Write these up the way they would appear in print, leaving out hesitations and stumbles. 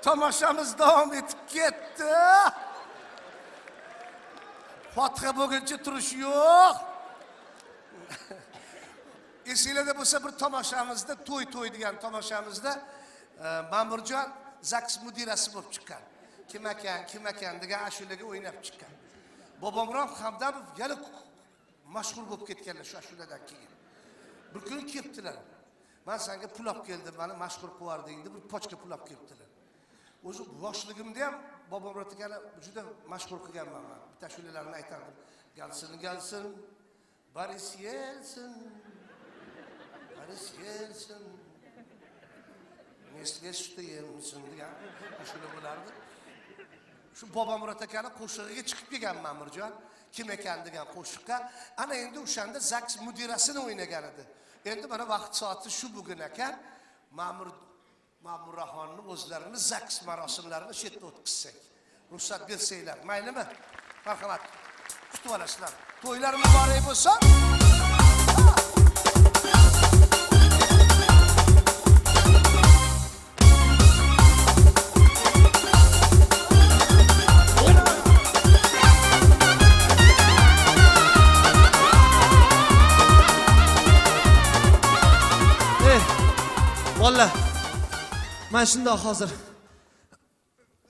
Tomoshamiz davom etib ketdi. Fotiha bo'lguncha turish yo'q. Esinglarda bo'lsa bir tomoshamizda to'y degan tomoshamizda Ma'murjon Zaks mudirasi bo'lib chiqqan. Kim ekan degan ashulaga o'ynab chiqqan. Bobomron Hamdamov yana mashhur bo'lib ketganlar shu ashuladan keyin. Bir kun kelibdilar. Men senga pul olib keldim, meni mashhur qilvarding deb bir pochka pul olib kelibdilar. O'zi yoshligimda ham Bobomron akani juda mashhur qilganman men. Bitta ashulalarni aytardim. Galsin, Boris Yelsin. Nesga shtayemsin degan ashula bo'lardi. Shu Bobomron akani qo'shig'iga chiqib kelgan Ma'murjon. Kim ekan degan qo'shiqqa ana endi o'shanda Zaks mudirasini o'ynagan edi. Endi mana vaqt soati shu bugun ekan. Ma'murxonning o'zlarini Zaks marosimlarini shu yerda o'tkazsak. Ruxsat bersanglar, maylimi? Marhamat. Kutib olasizlar. To'ylar muborak bo'lsin. Valla. Men shundoq hozir.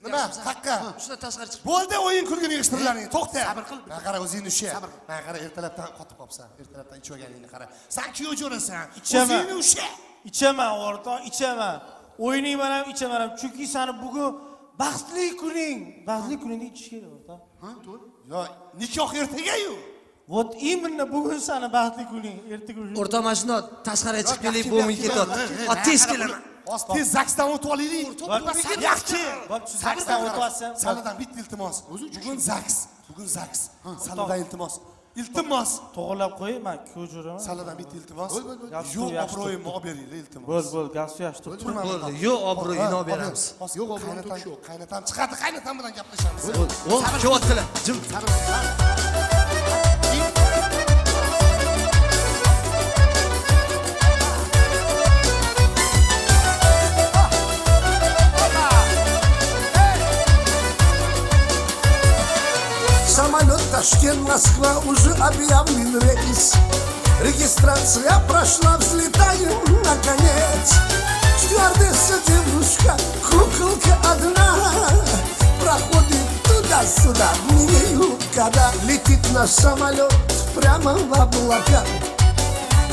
Nima? Haqqa. Shunda tashqari chiq. Bo'ldi, o'yin kulgini yig'ishtirlaring. To'xta. Sabr qil. Men qara o'zingni usha. Men qara ertalabdan qotib qolibsan. Ertalabdan ichib olganingni qara. Sen kuyov jo'rasan. O'zingni usha. Ichaman, o'rtoq, ichaman. O'ynayman ham, ichaman ham. Chunki seni bugun baxtli kuning. Baxtli kuningda ichish kerak, o'rtoq. Ha, to'g'ri. Yo, nikoh ertaga-yu. Вот именно bugun seni baxtli kuning, ertaga. O'rtoq, mana shundoq tashqariga chiqib kelib bo'lmay ketyapti. Tez kelaman. Tez Zaksdan o'tib olaylik. Yaxshi. Zaksdan o'tyapsan. Sanadan bitta iltimos. Bugun Zaks. Sanadan iltimos. Iltimos. To'g'rilab qo'y, men ko'jiraman. Sanadan bitta iltimos. Yo'q, obro'yimni olib beringlar, iltimos. Bo'l, gaz suyash turib. Bo'ldi. Yo'q, obro'yini olib beramiz. Yo'q, obro'yim qaynatam chiqadi, qaynatam bilan gaplashamiz. Bo'ldi, kelyaptilar. Jim. Самолет Ташкент, Москва, уже объявлен рейс. Регистрация прошла, взлетаем наконец. Стюардесса девушка, куколка одна, проходит туда-сюда, не имеют когда. Летит наш самолет прямо в облака.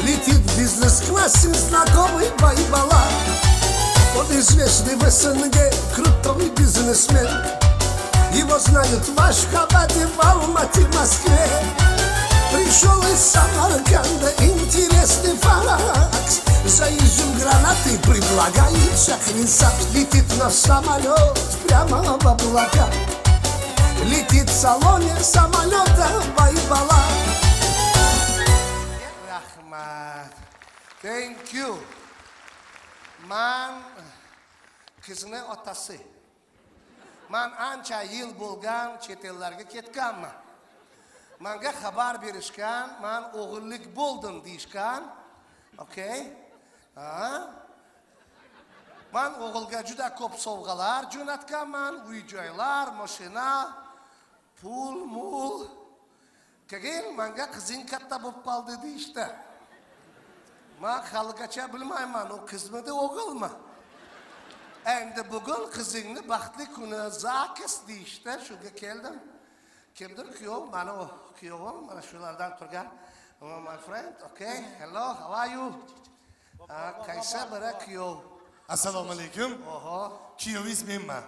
Летит в бизнес-классе знакомый байбала. Он известный в СНГ, крутой бизнесмен. Его знают в Ашхабаде, в Алмате, в Москве. Пришел из Самарканда интересный факт. Заезжим гранаты, предлагает Шахрисаб. Летит наш самолет прямо в облака. Летит в салоне самолета байбала. Rahmat. Thank you. Man qizining otasi. Men ancha yil bo'lgan chet ellarga ketganman. Menga xabar berishgan, men o'g'illik bo'ldim deyishgan. Okay? Men o'g'ilga juda ko'p sovg'alar jo'natganman, uy-joylar, mashina, pul. Keyin menga qizing katta bo'lib qoldi deyishdi. Men haligacha bilmayman, u qizmidi, o'g'ilmi? Endi bugun qizingni baxtli kuni Zaks deyishdi, shunga keldim. Kimdir kuyov, mana u kuyovim, mana shulardan turgan. My friend, okay, hello, how are you? Qaysi biri kuyov? Assalomu alaykum. Kuyovingiz menman.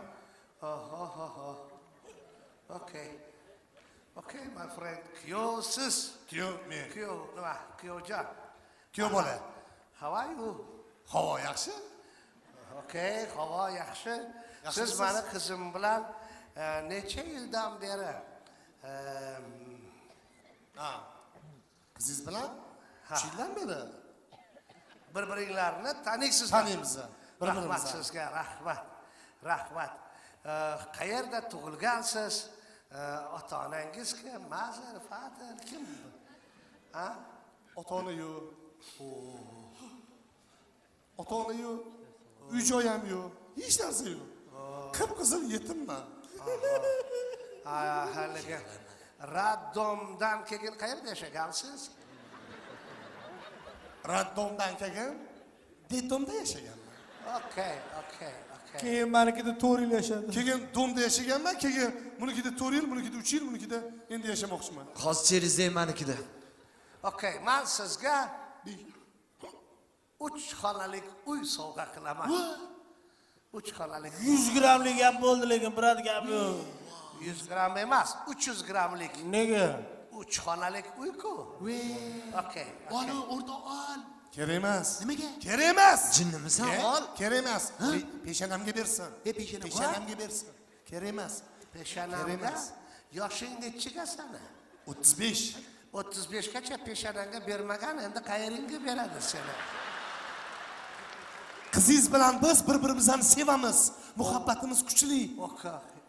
Okay, my friend, kuyovsiz. Kuyov men. Kuyov, nima? Kuyovjon. Kuyov bola. How are you? Havo yaxshi? Okay, havo yaxshi. Siz meni qizim bilan necha yildan beri qizingiz bilan 3 yildan beri bir-biringlarni taniysizlar. Taniymiz. Rahmat sizga, rahmat. Qayerda tug'ilgansiz? Ota-onangiz kim? Mazar, Fatir kim? Ota-ona yo'q. Ota-ona yo'q. Uy-joy ham yo'q. Hech narsa yo'q. Qip-qizil yetimman. Haligi raddomdan keyin qayerda yashagansiz? Raddomdan keyin Detomda yashaganman. Okay. Keyin menikida 4 yil yashadi. Keyin Domda yashaganman, keyin bunikida 4 yil, bunikida 3 yil, bunikida endi yashamoqchiman. Hozir cherizday manikida. Okay, men sizga 3 xonalik uy sovg'a qilaman. 3 xonalik. 100 grammlik gap bo'ldi, lekin brat gap yo'q. 100 gram emas, 300 gramlik. Nega? 3 xonalik uy-ku. Okay. Ol, o'rta ol. Kerak emas. Nimaga? Kerak emas. Jinnimisan? Ol. Kerak emas. Peshanamga bersin. Peshanam Peshanamga bersin. Kerak emas. Peshanamga yoshing nechiga sani? 35. 35 gacha peshanangga bermagan, endi qayeringga beradi seni? Qizingiz bilan biz bir-birimizni sevamiz. Muhabbatimiz kuchli.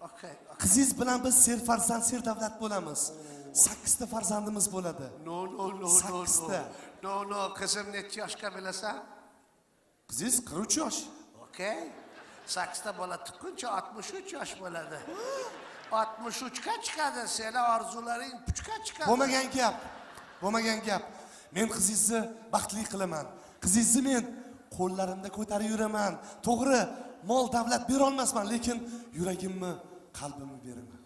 Okay. Qizingiz bilan biz serfarzand, serdavlat bo'lamiz. 8 ta farzandimiz bo'ladi. No. 8 ta. No, qizim necha yoshga bilasan? Qizingiz 43 yosh. Okay. 8 ta bola tuqquncha 63 yosh bo'ladi. 63 ga chiqadi, seni orzularing puchga chiqadi. Bo'lmagan gap. Men qizingizni baxtli qilaman. Qizingizni men qo'llarimda ko'tarib yuraman. To'g'ri, mol davlat bera olmasman, lekin yuragimni, qalbimni beraman.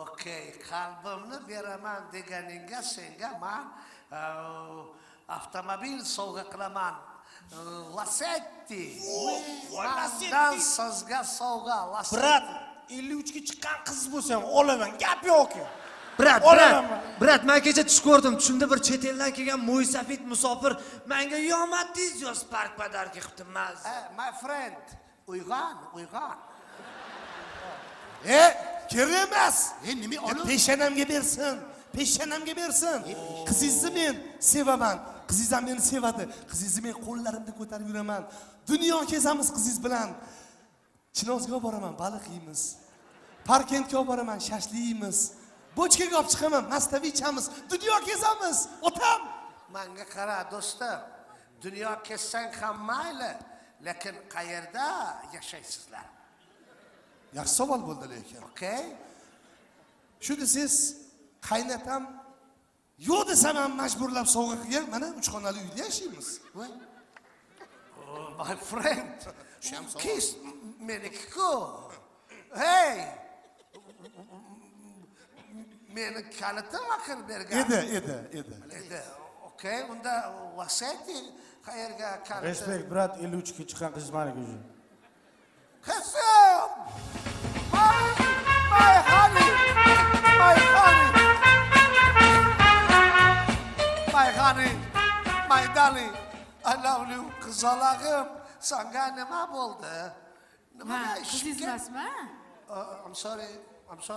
Okay, qalbimni beraman deganingga senga men avtomobil sovg'a qilaman. Lasetti. Mandan sizga sovg'a Lasetti. Brat, 53 ga chiqqan qiz bo'lsa ham olaman, gap yo'q-ku. Brat, men kecha tush ko'rdim. Tushimda bir chet eldan kelgan mo'ysafid musofir menga yomadingiz yoz park padarka qilibdi. My friend, uyg'on. Kerak emas. Nima olib? Peshanamga bersin. Qizingizni men sevaman. Qizingiz ham meni sevadi. Qizingizni men qo'llarimda ko'tarib yuraman. Dunyo kezamiz qizingiz bilan. Chinozga boraman, baliq yeymiz. Parkentga boraman, shashlik yeymiz. Bochkaga olib chiqaman, mastavi ichamiz. Dunyo kezamiz. Otam. Menga qara do'stim. Dunyo kezsang ham mayli, lekin qayerda yashaysizlar? Yaxshi savol bo'ldi lekin. Okay? Shu desiz, qaynatam yo'q desam ham majburlab sovg'a qilgan, mana 3 xonali uyda yashaymiz. My friend, kiss meniki-ku. Hey! Meni kalitim aql bergan. Edi. Okay, unda Lasetti qayerga kalit? Respekt, brat, 53 ga chiqqan qiz meniki o'zi. Qizim! My honey! My darling! I love you, qizalog'im. Senga nima bo'ldi? Ha, qizingizmi? I'm sorry.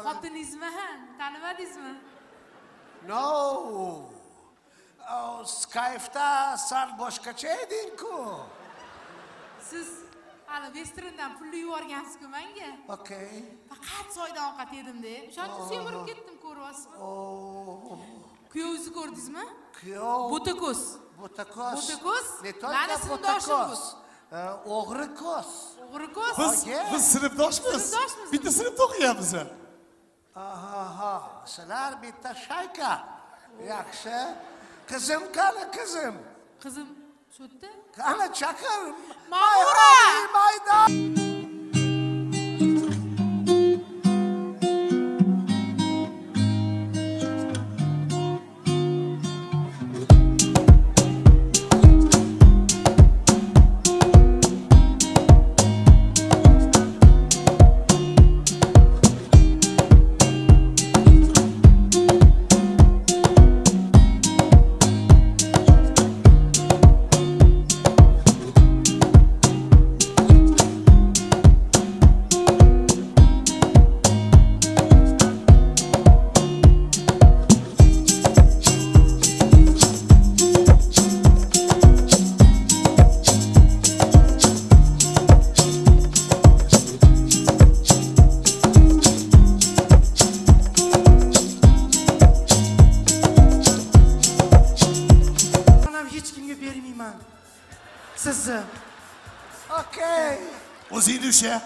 Xotiningizmi? Tanimadingizmi? No. Skype'da sen boshqacha eding-ku. Siz hali Westerndan pulni yuborgansiz-ku menga. Okay. Faqat soyda ovqat yedim-da. O'shani semirib ketdim, ko'ryapsizmi? Kuyovingizni ko'rdingizmi? Kuyov. Botakos. Ne Mani sinfdoshim. O'g'ri ko'z. Biz sinfdoshmiz. Bitta sinfda o'qiyapmiz. Sizlar bitta shayka. Yaxshi. Qizim qani qizim? Qizim shu yerda? Qani chaqir. Ma'mura! Mayda. yurisha.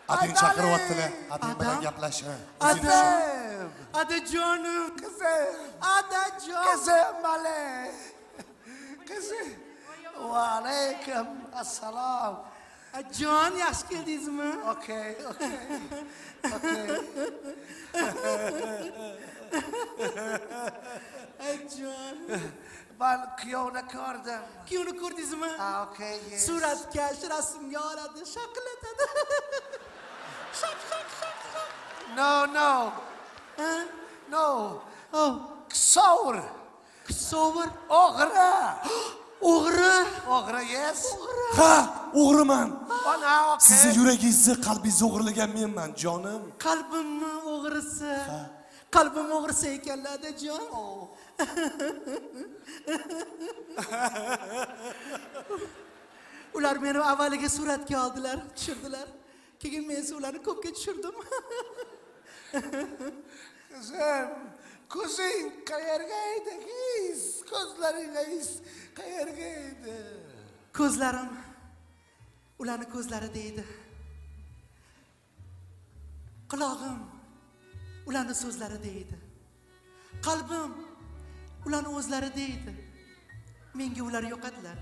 Adang chaqiryaptilar. Adang bilan gaplash. O'zing tushun. Adajonim. Kızım. Adajon. Kızım bale. Kızım. Ve aleyküm assalam. Jon, yaxshi keldingizmi? Okey, okey. Okey. Jon. Ben kuyovni ko'rdim. Kuyovni ko'rdingizmi? Ha, okey, yes. Suratkash rasmga oladi, shaqillatadi. Shaq. No, no. No. Oh, Ksovr. Ksovr. O'g'ri. O'g'ri. O'g'ri, yes. Ha, o'g'riman. Ona, okey. Sizni yuragingizni, qalbingizni o'g'irlagan menman, jonim. Qalbimni o'g'risi. Qalbim o'g'risi ekanlar, Adajon. Ular meni avvaliga suratga oldilar, tushirdilar. Keyin men ularni ko'pga tushirdim. Kızım, kuzing qayerga edingiz? Ko'zlaringiz qayerga edi? Ko'zlarim ularni ko'zlari deydi. Qulog'im ularni so'zlari deydi. Qalbim ularni o'zlari deydi. Menga ular yo'qadilar.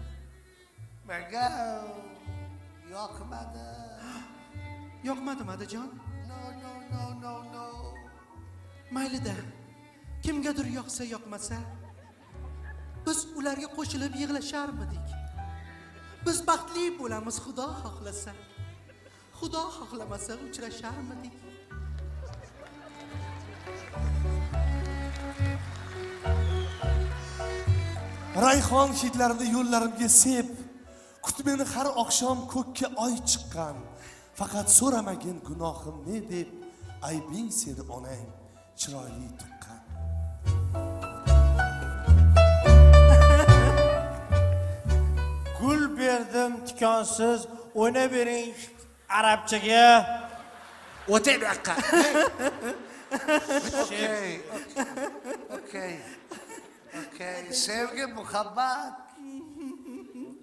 Menga yoqmadi. Yoqmadimi, Adajon? No. Maylida. Kimgadir yoqsa, yoqmasa, biz ularga qo'shilib yig'lasharmidik. Biz baxtli bo'lamiz, Xudo xohlasa. Xudo xohlamasa uchrasharmidik. Rayhon hidlarida yo'llarimga sep, kut meni har oqshom ko'kka oy chiqqan. Faqat so'ramagin gunohim ne deb, aybing seni onang chiroyli tuqqan. Gul berdim tikonsiz, o'ynab bering arabchaga. O'tay bu yoqqa. Okey. Sevgi, muhabbat.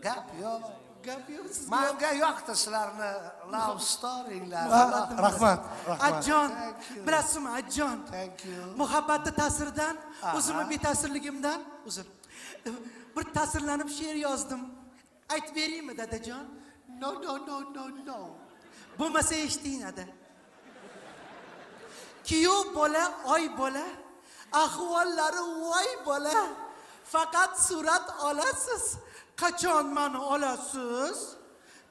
Gap yo'q. Gap yo'q sizga. Menga yoqdi sizlarni love storyinglar. Rahmat. Ajjon, bilasizmi, Ajjon? Thank you. Muhabbatning ta'siridan, o'zimni betasirligimdan, bir ta'sirlanib she'r yozdim. Aytib beraymi, dadajon? No. Bo'lmasa eshiting, ada. Kuyov bola, oy bola, ahvollari voy bola. Faqat surat olasiz. Qachon meni olasiz?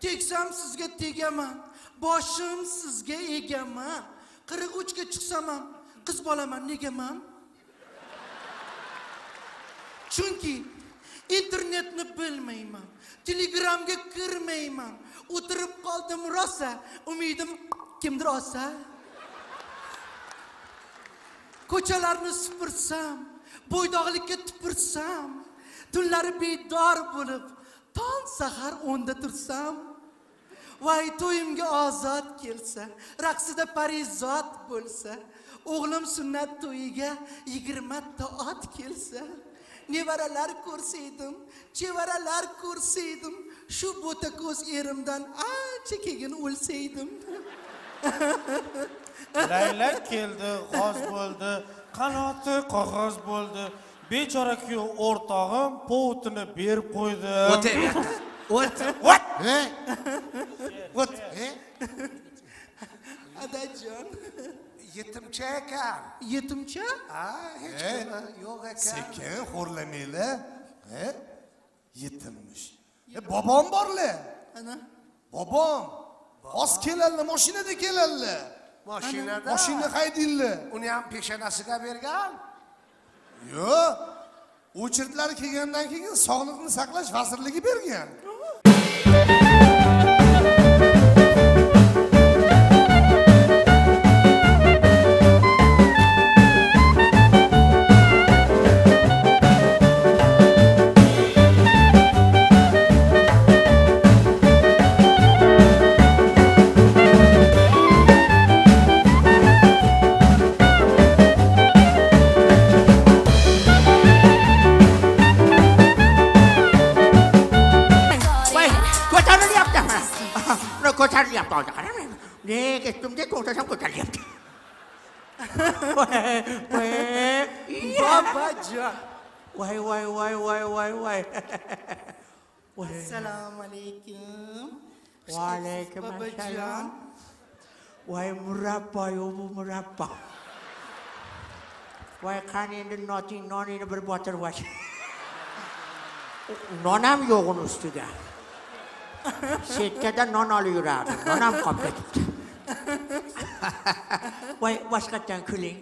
Tegsam sizga tegaman. Boshim sizga egaman. 43 ga chiqsam ham qiz bolaman, negaman? Chunki internetni bilmayman. Telegramga kirmayman. O'tirib qoldim rosa, umidim kimdir olsa. Ko'chalarni supursam, bo'ydoqlikka tupursam, tunlari bedor bo'lib, tong sahar 10da tursam, voy to'yimga ozod kelsa, raqsida parizod bo'lsa, o'g'lim sunnat to'yiga 20 ta ot kelsa, nevaralar ko'rsaydim, chevaralar ko'rsaydim, shu bo'ta ko'z erimdan ancha keyin o'lsaydim. Laylar keldi, g'oz bo'ldi, qanoti qog'oz bo'ldi. Bechora kuyov o'rtog'im povutini berib qo'ydi. O'tay bu yoqqa. O't. Adajon, Yetimcha ekan. yetimcha? Ha, hech kimi yo'q ekan. Sekin xo'rlamanglar. Yetimmish. Bobom borlar. Ana. Bobom. Oz keladilar, mashinada keladilar. Mashinada. Mashina haydaydilar. Uni ham peshonasiga bergan. Yo'q. O'chirtlari kelgandan keyin sog'liqni saqlash vazirligi bergan. ketdim-de to'xtasam ko'tarilyapti. Bobojon. Voy. Assalomu alaykum. Va alaykum Bobojon. assalom. Voy murabbo, bu murabbo. Voy qani endi noningni bir botirib ol. Non ham yo'q uni ustida. Setkada non olib yurardi. Non ham qolib ketibdi. Voy boshqatdan kuling.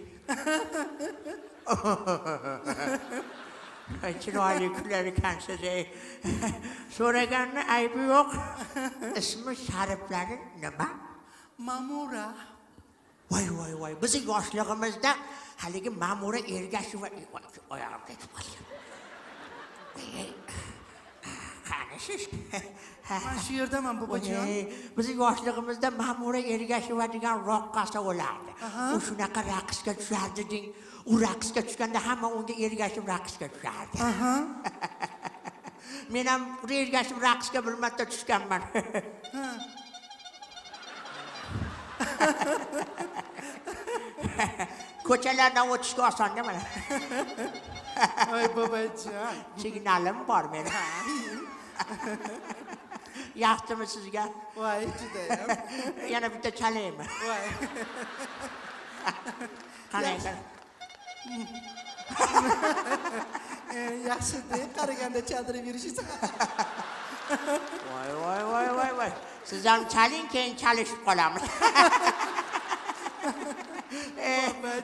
Chiroyli kular ekansiz. So'raganni aybi yo'q. Ismi shariflari nima? Ma'mura. Voy. Bizning yoshlig'imizda haligi Ma'mura Ergasheva oyog'im ketib qolgan. Qani siz? Men shu yerdaman bobojon. Bizning yoshlig'imizda Ma'mura Ergasheva degan roqqasa bo'lardi. U shunaqa raqsga tushardi deng. U raqsga tushganda hamma unga ergashib raqsga tushardi. Men ham ergashib raqsga bir marta tushganman. Ko'chalardan o'tishga oson mana. Voy bobojon. Signalim bor meni. Yaxshimi sizga? Voy judayam. Yana bitta chalaymi? Voy. Qalay. Yaxshi deb qaraganda chadirib yurishingiz. Voy. Siz ham chaling, keyin chalishib qolamiz.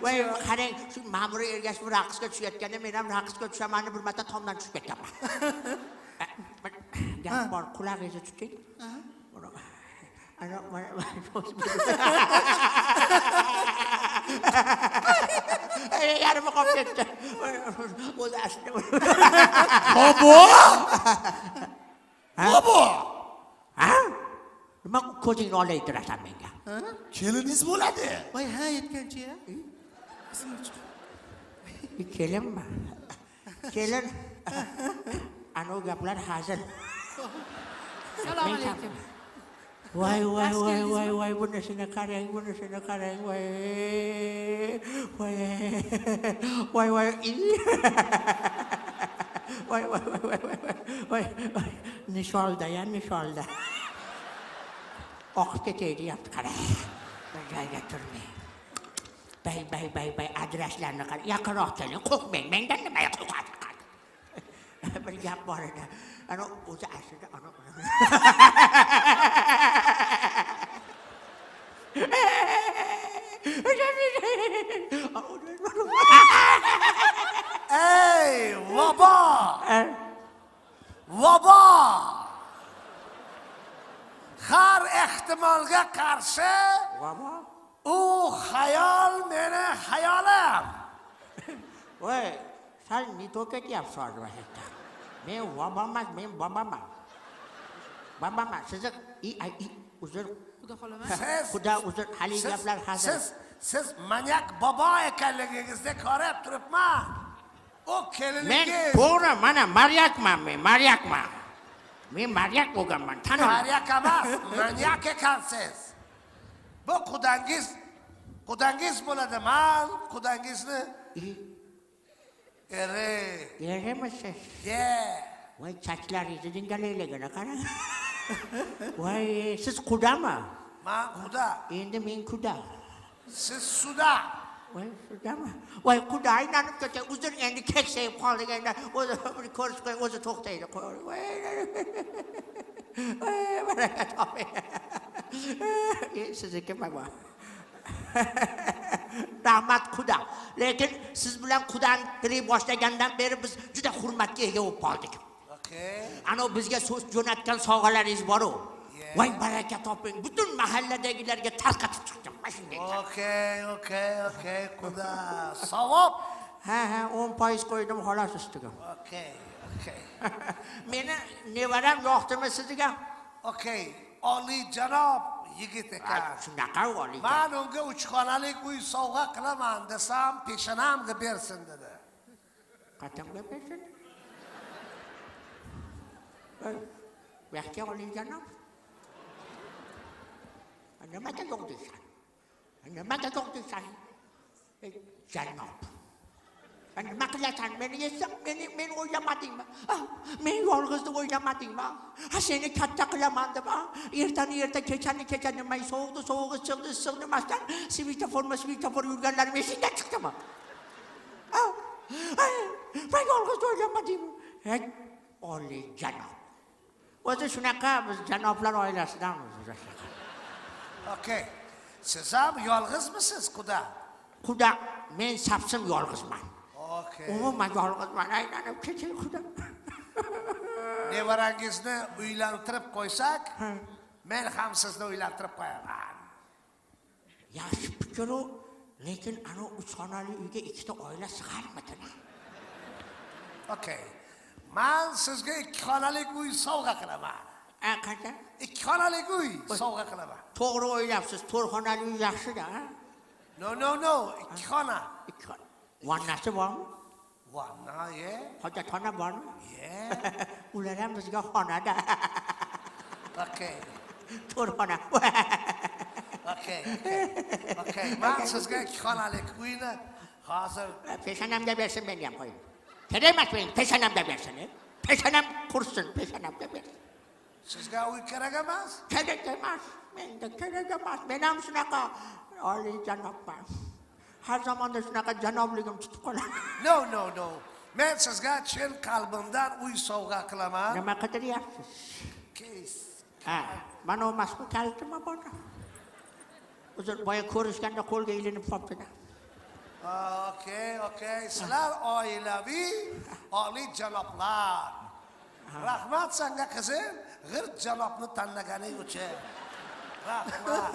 Voy, qarang, shu Ma'mura Ergashev raqsga tushayotganda men ham raqsga tushaman, bir marta tomdan tushib ketaman. Gap bor, qulog'ingizni tuting. Ana yarım qolib ketdi. O'zi ashna. Bobo! Ha? Nima ko'zingni olaytirasan menga? Keliningiz bo'ladi. Voy, ha, yetgancha. Kelinmi? Kelin. Ana gaplar hazil. Assalomu alaykum. Voy, bunisini qarang, voy. Voy. Nisholda. Oqib ketaydi, yapti qarang. Bir joyga turmang. Bay, adreslarni qarang. Yaqinroq keling, qo'rqmang. Mendan nima qo'rqadi? Bir gap bor edi. Ana o'zi aslida ana. Ey vabo! Har ehtimolga qarshi u xayol meni xayolim. Voy, sen ne to'katyapsiz vaziyatda? Men vabomas, men boboman. Boboman, siz uzr. Xudo xolamas. Xudo uzr, hali gaplar hazil. Siz manyak bobo ekanligingizni ko'rib turibman. O Men keliningiz. to'g'ri, mana maryakman. Men maryak bo'lganman, tanil. Maryak emas, manyak ekansiz. Bu qudangiz bo'ladi. Men qudangizni Eremisiz? Voy, sachlaringizni dingalayligini qarang. Voy, siz qudami? Men quda. Endi men quda. Siz suda. Voy, sudami? Voy, quda aylanib ketdi. Uzr, endi keksayib qoldik. Endi o'zi ko'rish qo'y, o'zi to'xtaydi. Voy, baraka toping. Sizniki mana. Rahmat quda. Lekin siz bilan qudani boshlagandan beri biz juda hurmatga ega bo'lib qoldik. Ana bizga so'z jo'natgan sovg'alaringiz bor-ku. Voy, baraka toping. Butun mahalladagilarga tarqatib chiqdim. Shunday. Okey, quda. Savob. Ha, 10% qo'ydim xolos ustiga. Okey. Meni nevaram yoqdimi sizga? Okey, oliy janob yigit ekan. Shunaqa oliy. Men unga 3 xonalik uy sovg'a qilaman desam, peshonamga bersin dedi. Qatamga bersin. Yaxshi oliy janob. Nimaga yo'q deysan? Nimaga yo'q deysan? Janob. Nima qilasan? Meni yesam, men o'ylamadingmi? Men yolg'izni o'ylamadingmi? Seni katta qilaman deb, erta kechani nima sovuqni issiq demasdan svetofor yurganlarim esingdan chiqdimi? Men yolg'izni o'ylamadingmi? Oliy janob. O'zi shunaqa biz janoblar oilasidamiz. Okey. Siz ham yolg'izmisiz, quda? Quda, men sapsim yolg'izman. Okey. Umuman yolg'izman, aylanib ketay quda. Nevarangizni uylantirib qo'ysak, men ham sizni uylantirib qo'yaman. Yaxshi fikr-u, lekin ana 3 xonali uyga 2 ta oila sig'armidi? Okey. Men sizga 2 xonalik uy sovg'a qilaman. Qancha? 2 xonalik uy sovg'a qilaman. To'g'ri o'ylabsiz, 4 xonali uy yaxshi-da, ha? No, 2 xona. 2 xona. Vannasi bormi? Vanna, Hojatxona bormi? Ular ham bizga xonada. Okey. 4 xona. Okey. Men sizga 2 xonalik uyni hozir Peshanamga bersin, men ham qo'ying. Kerak emas men, peshanamga bersin. Peshanam qursin, peshanamga bersin. sizga uy kerak emas? Kerak emas. Menga kerak emas. Men ham shunaqa oliy janobman. Har zamonda shunaqa janobligim tutib qoladi. No. Men sizga chin qalbimdan uy sovg'a qilaman. Nima qidiryapsiz? Kes. Mana u mazkur kalitimi bor? O'zim boya ko'rishganda qo'lga ilinib qolibdi-da. Okey. Sizlar oilaviy oliy janoblar. Rahmat senga qizim, g'irt janobni tanlaganing uchun. Rahmat.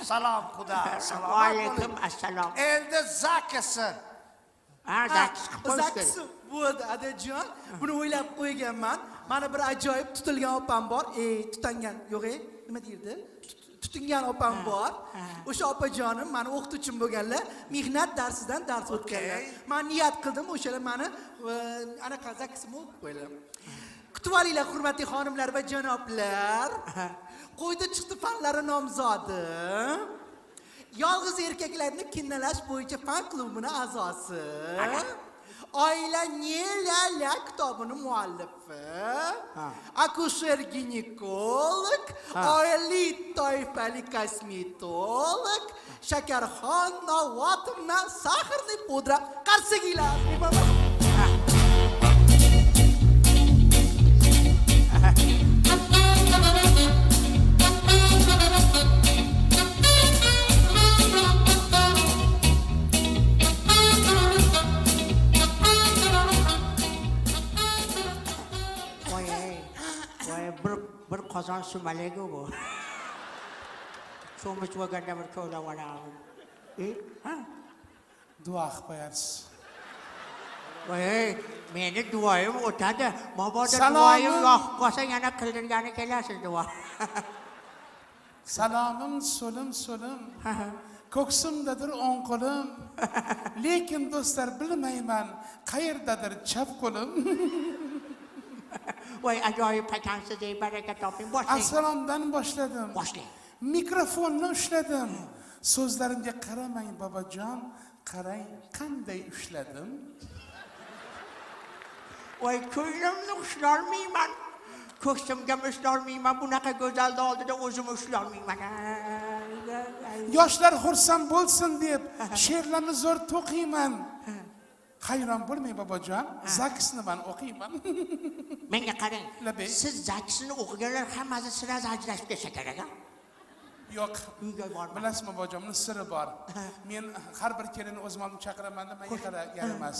Salom xudo. Alaykum assalom. Endi zakisi. Zakisi bo'ldi, adajon. Buni o'ylab qo'yganman. Mana bir ajoyib tutilgan opam bor. Tutangan, yo'q, nima deydi? Tutingan opam bor. O'sha opajonim meni o'qituvchim bo'lganlar, mehnat darsidan dars o'tganlar. Men niyat qildim o'shalar meni anaqa zakisimni o'qib qo'ydilar. Kutib olinglar, hurmatli xonimlar va janoblar. Qo'ydi chiqdi fanlari nomzodi. Yolg'iz erkaklarni kinnalash bo'yicha fan klubining a'zosi. Oila Nelala kitobini muallifi, akusher-ginekolog, oliy toifali kosmetolog Shakarxon Novatovna sahrli pudra qarshiginglar. bir qozon sumalagi bu. Cho'mich bo'lganda bir ko'lab olaman. Duo qilib qo'yarsiz. Meni duoyim o'tadi. Mabodo duoyim yo'q qolsa yana qildirgani kelasiz duo. Salomim so'lim. Ko'ksimdadir o'ng qo'lim. Lekin do'stlar bilmayman, qayerdadir chap qo'lim. Voy ajoyib ekansiz, baraka toping. Boshlang. Assalomdan boshladim. Boshlang. Mikrofonni ushladim. So'zlarimga qaramang bobojon, qarang qanday ushladim. Voy ko'zimni ushlolmayman. Ko'ksimga ushlolmayman. Bunaqa go'zalni oldida o'zim ushlolmayman. Yoshlar xursand bo'lsin deb she'rlarni zo'r to'qiyman. Hayron bo'lmang bobojon, zakisni men o'qiyman. Menga qarang. Siz zakisni o'qiganlar hammasi siraz ajrashib ketsa kerak. Yo'q. Bilasizmi bobojon, buning siri bor. Men har bir kelinni o'zim olib chaqiraman-da, menga qara yaramas.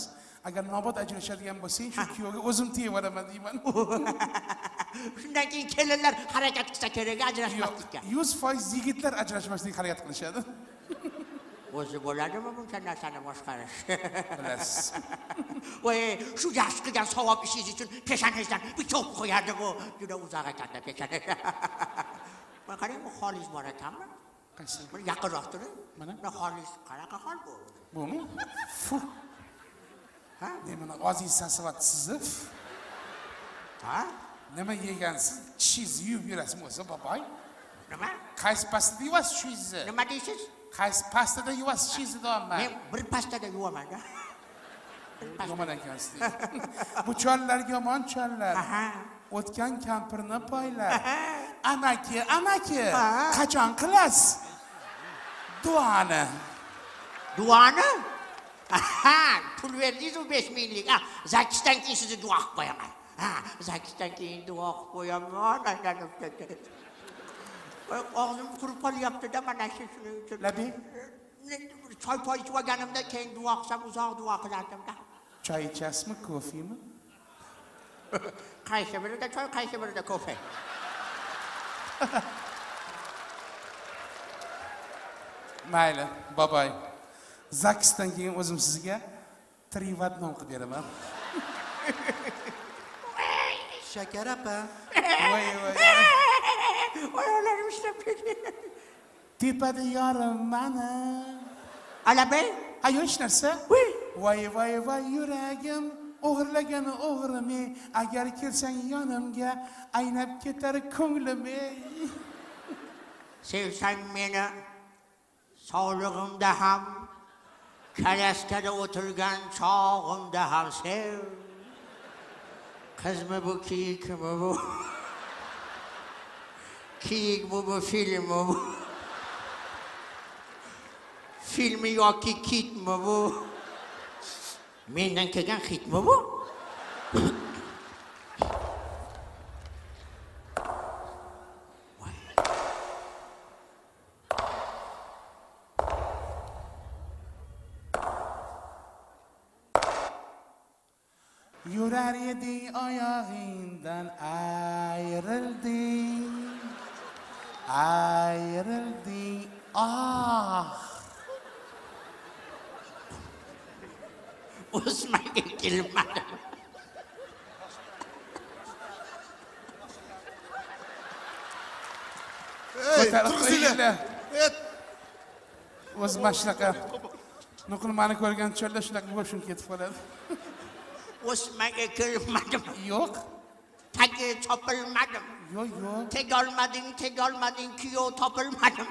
Agar nobod ajrashadigan bo'lsang, shu kuyovga o'zim tegaveraman deyman. Shundan keyin kelinlar harakat qilsa kerak ajrashmaslikka. 100% yigitlar ajrashmaslikka harakat qilishadi. O'zi bo'ladimi buncha narsani boshqarish? Bilasiz. Voy, shu yaxshi qilgan savob ishingiz uchun peshanangizdan bitta o'qib qo'yardi bu. Juda uzoq ekanda peshanangiz. Mana qarang, bu xolis bor ekanmi? Qaysi? Bir yaqinroq turing. Mana xolis qanaqa hol bu? Bumi? Fu. Mana Aziz Sasavat sizni. Nima yegansiz? Tishingizni yuvib yurasizmi o'zi, boboy? Nima? Qaysi pastada yuvasiz tishingizni? Nima deysiz? Qaysi pastada yuvasiz tishingizni deyapman. Men bir pastada yuvaman-da. Yomon ekansiz. Bu chollarga yomon chollar. O'tgan kampirni poylar. Amaki, qachon qilasiz? Duoni. Duoni? Pul verdingiz-ku 5 minglik. Zakisdan keyin sizni duo qilib qo'yaman. Zakisdan keyin duo qilib qo'yaman. Og'zim qurib qolyapti-da, mana shuning uchun. Labi? Choy ichib olganimda keyin duo qilsam uzoq duo qilardim-da. Choy ichasizmi, kofemi? Qaysi birida choy, qaysi birida kofe. Mayli, boboy. Zakisdan keyin o'zim sizga trivat non qilib beraman. Shakar opa. Voy. Oyoqlarim ishlab ketdi. Tepada yorim mani. Alabey? Ayo, hech narsa? Voy, yuragim o'g'irlagan o'g'rim, agar kelsang yonimga aynab ketar ko'nglim. Sevsang meni sog'lig'imda ham, kalaskada o'tirgan chog'imda ham sev. Qizmi bu, kiyikmi bu? Kiyik bu, filmi bu? Filmi yoki kitmi bu? Mendan kelgan hitmi bu? Yurar eding oyog'ingdan ayrildi. O'smaga kelmadim. Turg'izinglar. O'z mashlaqa. Nuqulmani ko'rgan chollar shunaqa bo'lib ketib qoladi. O'smaga kelmadim. Yo'q. Tagi chopilmadim. Yo'q. Teg olmading, kuyov topilmadim.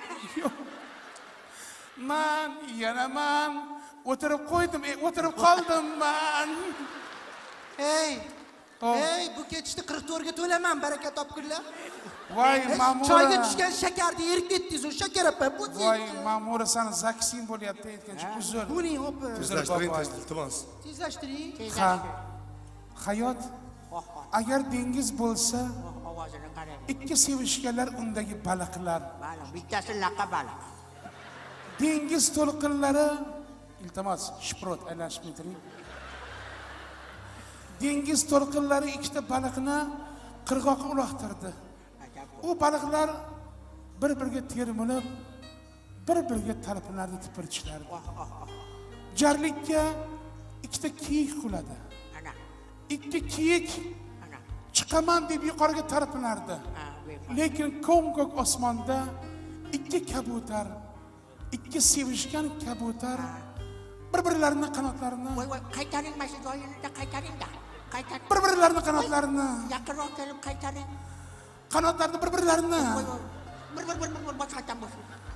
Yana man o'tirib qoldim man. Hey, bu ketishni 44 ga to'laman, baraka topkunlar. Voy, ma'mura. Choyga tushgan shakarni yerib ketdingiz, shakar opa. Bu Voy, ma'mura sani zaksing bo'lyapti aytgancha uzr. Buning opa. Tezlashtiring, iltimos. Tezlashtiring. Hayot agar dengiz bo'lsa, Ovozini qarang. ikki sevishganlar undagi baliqlar. Mana bittasi laqa baliq. Dengiz to'lqinlari, iltimos, shiprot aylanishib o'tiring. Dengiz to'lqinlari ikkita baliqni qirg'oqqa uloqtirdi. U baliqlar bir-biriga termilib, bir-biriga talpinardi, tipirchilardi. Jarlikka ikkita kiyik quladi. Ikki kiyik chiqaman deb yuqoriga talpinardi. Lekin ko'm-ko'k osmonda ikki kabutar, ikki sevishgan kabutar bir-birlarining qanotlarini, Voy, qaytaring, mana shu joyinizda qaytaring-da. Qaytaring. bir-birlarining qanotlarini, Yaqinroq kelib qaytaring. qanotlarini bir-birlarini, Bir boshqatdan bosh.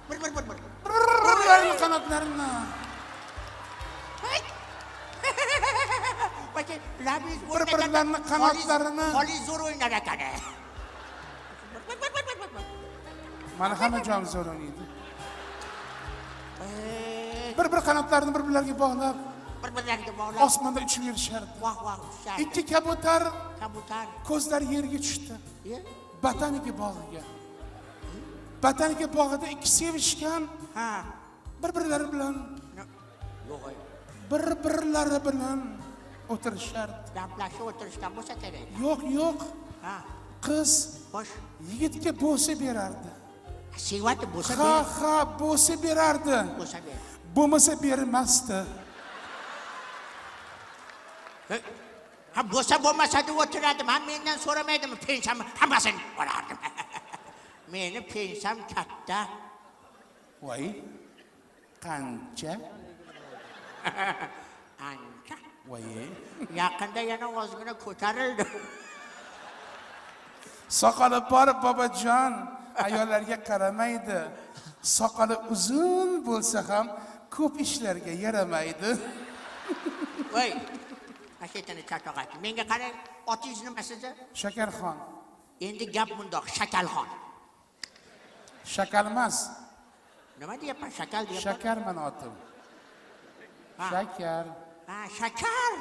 Bir. bir-birlarining qanotlarini. Bakın, labiz Bir-birlarining qanotlarini. Qo'li zo'r o'ynar ekan. Mana hamma joyim zo'r o'ynaydi. Bir qanotlarini bir-birlariga bog'lab, Bir-birlariga bog'lab osmonda uchib yurishardi. Voh, Ikki kabutar kabutar. ko'zlari yerga tushdi. Botanika bog'iga. Botanika bog'ida ikki sevishgan bir-birlari bilan bir-birlari bilan o'tirishardi. Gaplashib o'tirishdan bo'lsa kerak. Yo'q. Qiz Xo'sh, yigitga bo'sa berardi. sevati bo'lsa bo'sa berardi. bo'lsa ber. Bo'lmasa bermasdi. Bo'lsa bo'lmasa deb o'tiradim. Ham mendan so'ramaydimi pensiyamni hammasini olardim. Meni pensiyam katta. Voy. Qancha? Ancha. Voy. Yaqinda yana ozgina ko'tarildi. Soqoli bor bobojon, ayollarga qaramaydi. Soqoli uzun bo'lsa ham ko'p ishlarga yaramaydi. Voy, ashitani chatoqat. Menga qarang, otingiz nima sizni? Shakarxon. Endi gap bundoq, Shakalxon. Shakal emas. Nima deyapman? Shakal deyapman. Shakar men otim. Shakar. Ha, shakar.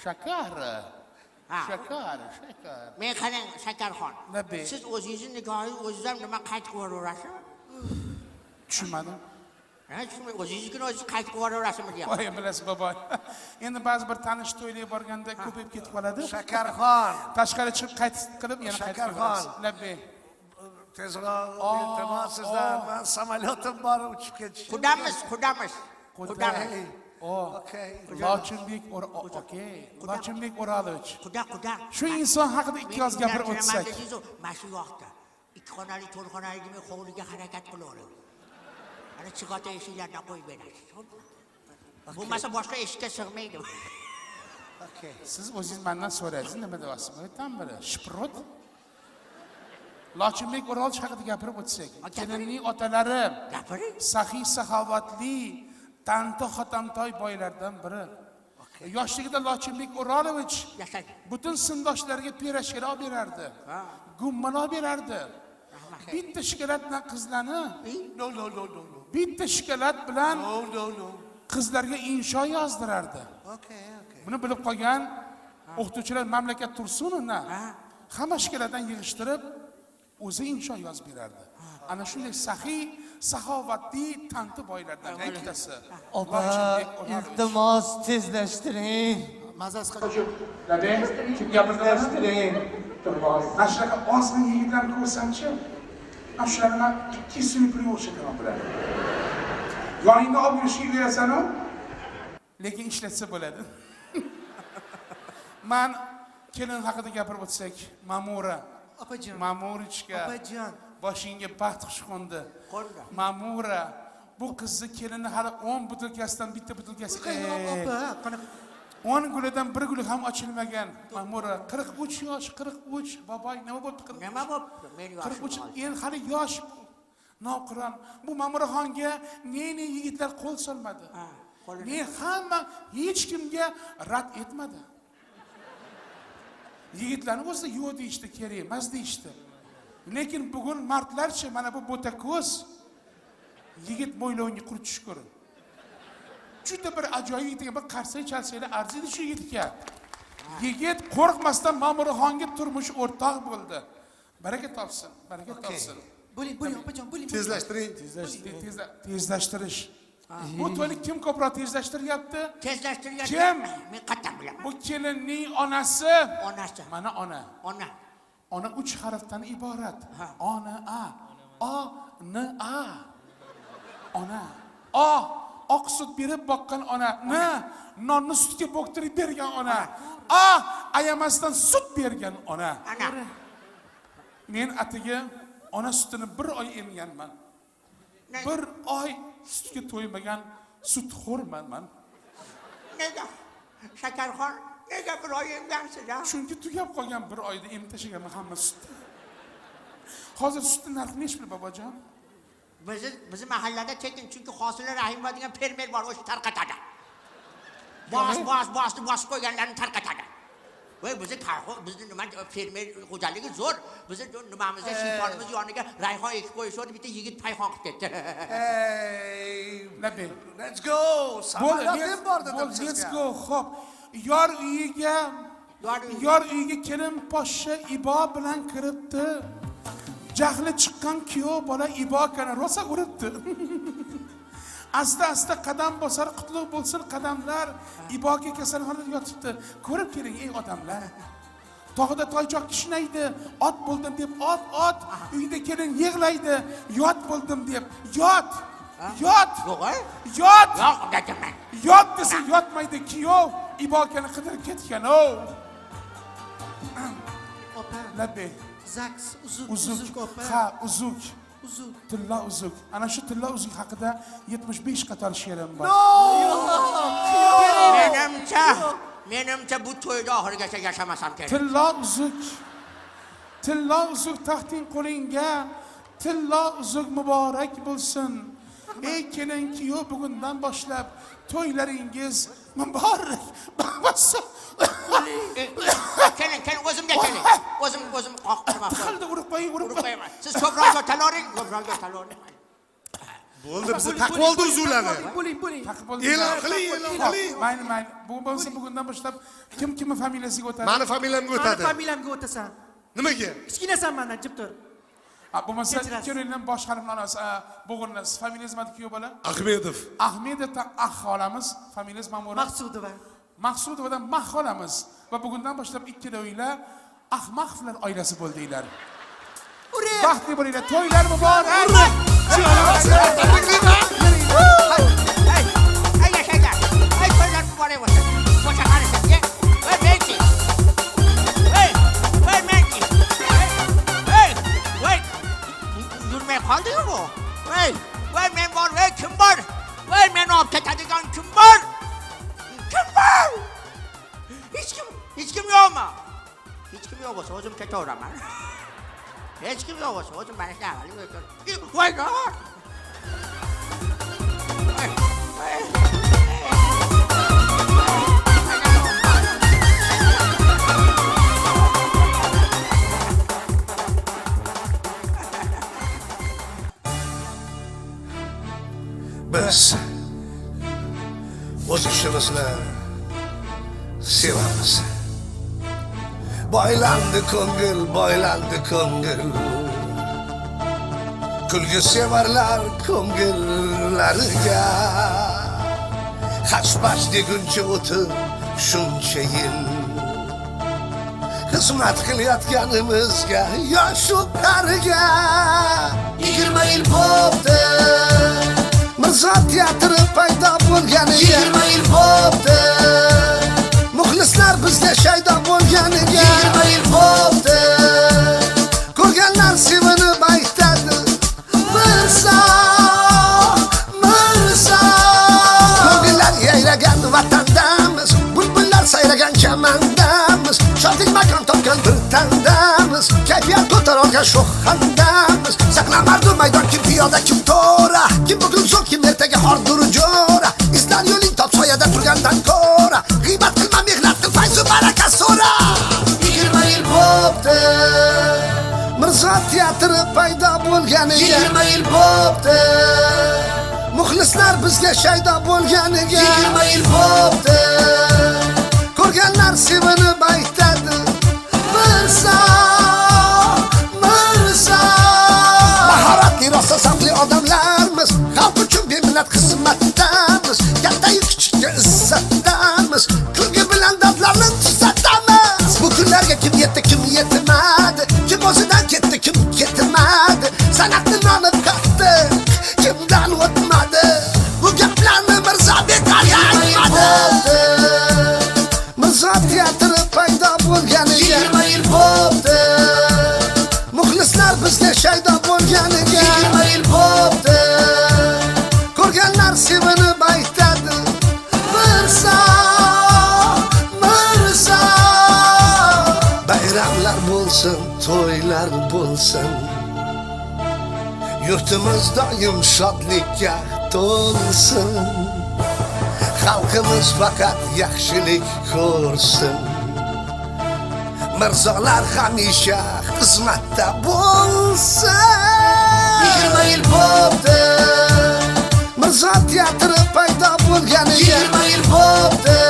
Shakar. Ha. Shakar. Men qarang, Shakarxon. Nabi. Siz o'zingizni nigohingiz o'zingizdan nima qaytib qo'yaverasiz? Tushunmadim. Ha, shuni o'zingizni o'zingiz qaytib qo'yaverasizmi deyapman. Voy, bilasiz boboy. Endi ba'zi bir tanish to'ylarga borganda ko'payib ketib qoladi. Shakarxon. Tashqari chiqib qaytib qilib yana qaytib Shakarxon. Nabi. Tezroq iltimos sizdan men samolyotim bor uchib ketish. Qudamiz. Okey. Lochinbek Lochinbek O'rolovich. Quda. Shu inson haqida ikki oz gapirib o'tsak. Mana shu yoqda ikki xonali, to'rt xonali demay hovliga harakat qilaveradi. Ana chig'ota eshiklardan qo'yib berasiz. Bo'lmasa boshqa eshikka sig'maydi. Okey. Siz o'zingiz mendan so'raysiz, nima deyapsiz? Aytam biri, Shiprot. Lochinbek O'rolovich haqida gapirib o'tsak. Kelinning otalari Gapiring. saxiy saxovatli Tanto Xotamtoy boylardan biri. Yoshligida Lochinbek O'rolovich Yashang. butun sindoshlarga pirashkar olib berardi. Gumman olib berardi. Bitta shikolat bilan qizlarni, No. bitta shikolat bilan No. qizlarga insho yozdirardi. Okey. Buni bilib qolgan o'qituvchilar mamlakat tursunini hamma shikolatdan yig'ishtirib o'zi insho yozib berardi. Ana shunday saxiy, saxovatli tanti boylardan ikkitasi. Opa, iltimos tezlashtiring. Mazasi Kim gapirdi? Mana shunaqa ozg'in yigitlarni ko'rsamchi, mana shularni 2 so'm pul o'xshataman bularni. Yoningda olib yurishga berasan-ku, lekin ishlatsa bo'ladi. Men kelin haqida gapirib o'tsak, Mamura. Opajon. Mamurichka. Opajon. Boshingga baxt xush qo'ndi. Qo'ndi. Mamura. Bu qizni kelini hali 10 butilkasidan bitta butilkasi. Opa, qanaqa 10 gulidan bir guli ham ochilmagan. Mamura 43 yosh, 43. Boboy nima bo'pti? Nima bo'pti? Men yoshim. 43 endi hali yosh. Noqiron. Bu Mamuraxonga ne yigitlar qo'l solmadi. Ne hamma hech kimga rad etmadi. Yigitlarning o'zida yo'q deyishdi, kerak emas deyishdi. Lekin bugun mardlarcha mana bu bo'tako'z yigit mo'ylovini quritish ko'rin. Juda bir ajoyib yigitga bir qarsak chalsanglar arziydi shu yigitga. Yigit qo'rqmasdan Mamuraxonga turmush o'rtoq bo'ldi. Baraka topsin, baraka topsin. bo'ling, opajon, bo'ling. Tezlashtirish. Bu to'yni kim ko'proq tezlashtiryapti? Tezlashtirgan. Kim? Men qattiq bilaman. Bu kelinning onasi. Onasi. Mana ona. Ona 3 harfdan iborat. Ona a. N a. Ona. Oq sut berib boqqan ona. Nonni sutga bo'ktirib bergan ona. Ayamasdan sut bergan ona. Men atiga ona sutini 1 oy emganman. 1 oy sutga to'ymagan sutxo'rman men. Nega? Shakarxon, nega 1 oy emgansiz? Chunki tugab qolgan 1 oyda em tashaganman hamma sutni. Hozir sutning narxi nech pul bobojon? Bizni mahallada tekin, chunki Hosila Rahimova degan fermer bor, o'sha tarqatadi. Bosib qo'yganlarni tarqatadi. Voy, bizni nima fermer xo'jaligi zo'r. Bizni nimamizda shiyponimiz yoniga rayhon ekib qo'yishdi, bitta yigit payxon qilib ketdi. Nabi. Let's go. Samolyotim bor dedim sizga. Let's go. Xo'p. Yor uyiga kelin poshsha Ibo bilan kiribdi. Jahli chiqqan kuyov bola Ibo kana rosa uribdi. Asta qadam bosar, qutlug' bo'lsin qadamlar. Iboga kasalxonada yotibdi. Ko'rib keling ey odamlar. Tog'da toychoq kishnaydi, ot bo'ldim deb ot, uyda kelin yig'laydi, yot bo'ldim deb yot. Yot dedim. Yot desa yotmaydi kuyov. Ibokani qidirib ketgan o. Opa. Nabi. Zaks uzuk opa. Ha, uzuk. Tilla uzuk. Ana shu tilla uzuk haqida 75 qator she'rim bor. Menimcha bu to'yda oxirigacha yashamasam kerak. Tilla uzuk. Tillo uzuk taxting qo'lingga, tillo uzuk muborak bo'lsin. Ey kelin kuyov, bugundan boshlab to'ylaringiz muborak bo'lsin. Keling, o'zimga keling. O'zim qoqtirma. Qaldi urib qo'ying. Siz ko'proq yo'taloring. Bo'ldi, bizni taqib oldi uzuvlarni. Bo'ling. E'lon qiling. Mayli. Bu bo'lsa bugundan boshlab kimning familiyasiga o'tadi? Meni familiyamga o'tadi. Meni familiyamga o'tasan. Nimaga? Kichkinasan mendan, jib tur. Bo'lmasa ikko'ringdan boshqarimni onasi, bo'g'inni familiyangiz nima kuyov bola? Ahmedov. Ahmedovdan xolamiz, familiyangiz Ma'mura. Maqsudova. Maqsudovadan xolamiz va bugundan boshlab ikkalovinglar Ahmaqovlar oilasi bo'ldinglar. Baxtli bo'linglar, to'ylar muborak. Ay yashanglar. Ay to'ylar muborak bo'lsin. Qo'sha qarashingga. Voy menki. Voy menki. Voy. Yurmay qoldingmi? Voy men bor, kim bor? Voy meni olib ketadigan kim bor? Kim bor? Hech kim yo'qmi? Hech kim yo'q bo'lsa o'zim ketaveraman. Hech kim yo'q bo'lsa o'zim mana shu voy God! Biz o'z ishimizni sevamiz. Boylandi ko'ngil. Kulgi sevarlar ko'ngillariga. Hash-bash deguncha o'tib shuncha yil. Xizmat qilayotganimizga yosh o'tlarga 20 yil bo'ldi. Mirzo teatri paydo bo'lganiga 20 yil bo'ldi. Muxlislar bizga shaydo bo'lganiga 20 yil bo'ldi. Ko'rganlar sevinib aytadi Mirzo. Ko'ngillar yayragan vatandamiz, bulbullar sayragan chamandamiz, shodlik makon topgan bir tandamiz, kayfiyat ko'tarilgan sho'xandamiz. Saqlanardi maydon kim piyoda kim to'ra, kim bugun zo'r kim ertaga hordur jo'ra. Izlar yo'ling top soyada turgandan ko'ra, g'iybat qilma mehnatni fayzu baraka so'ra. 20 yil bo'ldi Mirzo teatri paydo bo'lganiga 20 yil bo'ldi. Muxlislar bizga shaydo bo'lganiga 20 yil bo'ldi. Ko'rganlar sevinib aytadi Mirzo. Mahoratli rosa sabli odamlarmiz, xalq uchun beminat xizmatdamiz, kattayu kichikka izzatdamiz, kulgi bilan dardlarni tuzatamiz. Bu kunlarga kim yetdi, kim yetmadi, kim o'zidan ketdi, kim ketmadi, san'atni noni qatdi, kimdan o'tmadi. Bu gaplarni Mirzo bekor aytmadi. Mirzo teatri paydo bo'lganiga 20 yil bo'ldi. Muxlislar bizga shaydo bo'lganiga 20 yil bo'ldi. Ko'rganlar sevinib aytadi Mirzo. Bayramlar bo'lsin, to'ylar bo'lsin, yurtimiz doim shodlikka to'lsin. Xalqimiz faqat yaxshilik ko'rsin. Mirzolar hamisha xizmatda bo'lsin. 20 yil bo'ldi Mirzo teatri paydo bo'lganiga 20 yil bo'ldi.